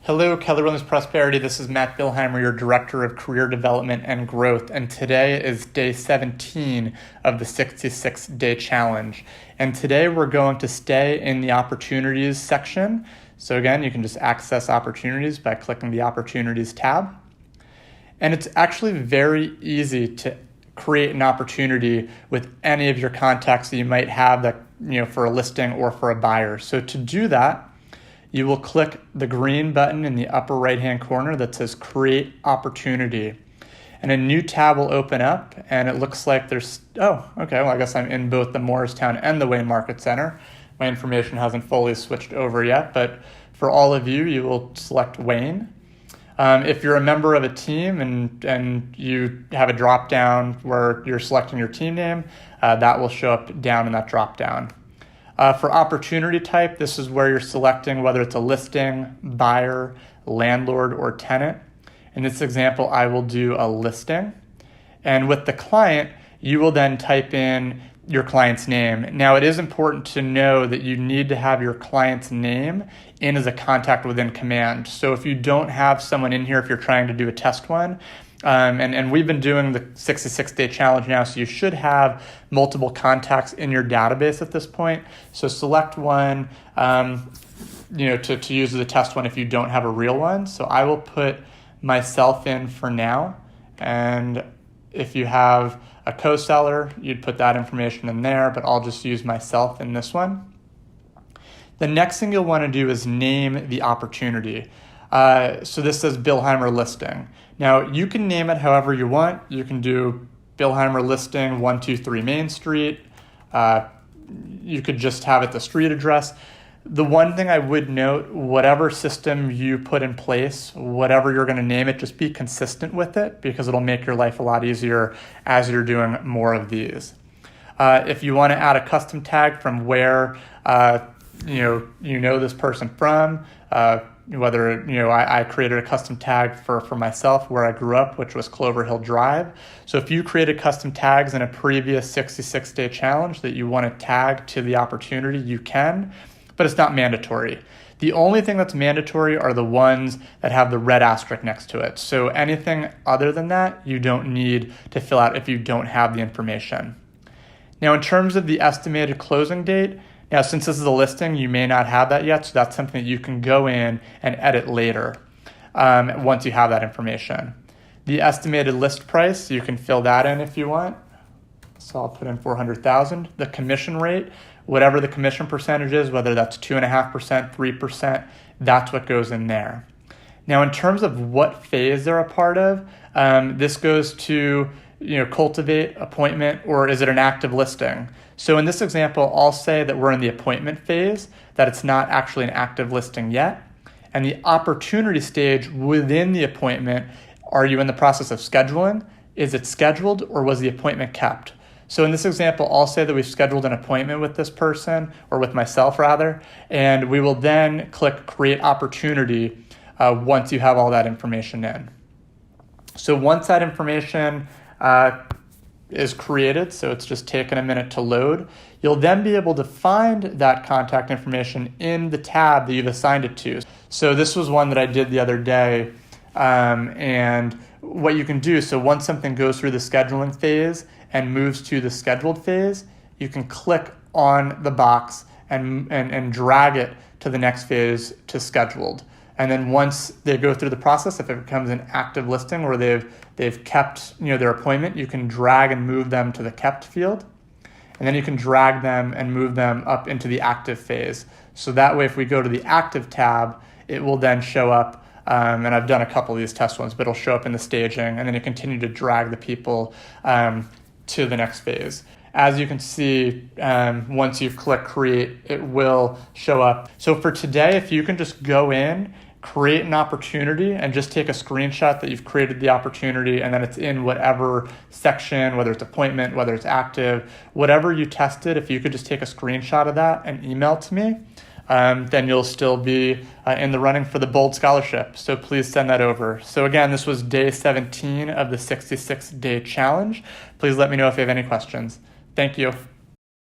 Hello, Kelle Wellness Prosperity. This is Matt Billheimer, your Director of Career Development and Growth, and today is day 17 of the 66-day challenge. And today we're going to stay in the opportunities section. So again, you can just access opportunities by clicking the opportunities tab. And it's actually very easy to create an opportunity with any of your contacts that you might have that, for a listing or for a buyer. So to do that, you will click the green button in the upper right-hand corner that says Create Opportunity. And a new tab will open up, and it looks like there's, I guess I'm in both the Morristown and the Wayne Market Center. My information hasn't fully switched over yet, but for all of you, you will select Wayne. If you're a member of a team and you have a drop-down where you're selecting your team name, that will show up down in that drop-down. For opportunity type, this is where you're selecting whether it's a listing, buyer, landlord, or tenant. In this example, I will do a listing. And with the client, you will then type in your client's name. Now, it is important to know that you need to have your client's name in as a contact within command. So if you don't have someone in here, if you're trying to do a test one, and we've been doing the 66-day challenge now, so you should have multiple contacts in your database at this point. So select one, to use as a test one if you don't have a real one. So I will put myself in for now. And if you have a co-seller, you'd put that information in there, but I'll just use myself in this one. The next thing you'll want to do is name the opportunity. So this says Billheimer Listing. Now, you can name it however you want. You can do Billheimer Listing 123 Main Street. You could just have it the street address. The one thing I would note, whatever system you put in place, whatever you're going to name it, just be consistent with it because it'll make your life a lot easier as you're doing more of these. If you want to add a custom tag from where you know this person from, whether, I created a custom tag for myself where I grew up, which was Clover Hill Drive. So if you created custom tags in a previous 66-day challenge that you want to tag to the opportunity, you can, but it's not mandatory. The only thing that's mandatory are the ones that have the red asterisk next to it. So anything other than that, you don't need to fill out if you don't have the information. Now, in terms of the estimated closing date, now, since this is a listing, you may not have that yet, so that's something that you can go in and edit later once you have that information. The estimated list price, you can fill that in if you want. So I'll put in $400,000. The commission rate, whatever the commission percentage is, whether that's 2.5%, 3%, that's what goes in there. Now, in terms of what phase they're a part of, this goes to cultivate, appointment, or is it an active listing? So in this example, I'll say that we're in the appointment phase, that it's not actually an active listing yet. And the opportunity stage within the appointment, are you in the process of scheduling? Is it scheduled or was the appointment kept? So in this example, I'll say that we've scheduled an appointment with this person, or with myself rather, and we will then click Create Opportunity once you have all that information in. So once that information is created, so it's just taken a minute to load, you'll then be able to find that contact information in the tab that you've assigned it to. So this was one that I did the other day, and what you can do, so once something goes through the scheduling phase and moves to the scheduled phase, you can click on the box and drag it to the next phase to scheduled. And then once they go through the process, if it becomes an active listing where they've kept their appointment, you can drag and move them to the kept field. And then you can drag them and move them up into the active phase. So that way, if we go to the active tab, it will then show up, and I've done a couple of these test ones, but it'll show up in the staging, and then you continue to drag the people to the next phase. As you can see, once you click create, it will show up. So for today, if you can just go in, create an opportunity and just take a screenshot that you've created the opportunity, and then it's in whatever section, whether it's appointment, whether it's active, whatever you tested, if you could just take a screenshot of that and email it to me, then you'll still be in the running for the Bold Scholarship. So please send that over. So again, this was day 17 of the 66-day challenge. Please let me know if you have any questions. Thank you.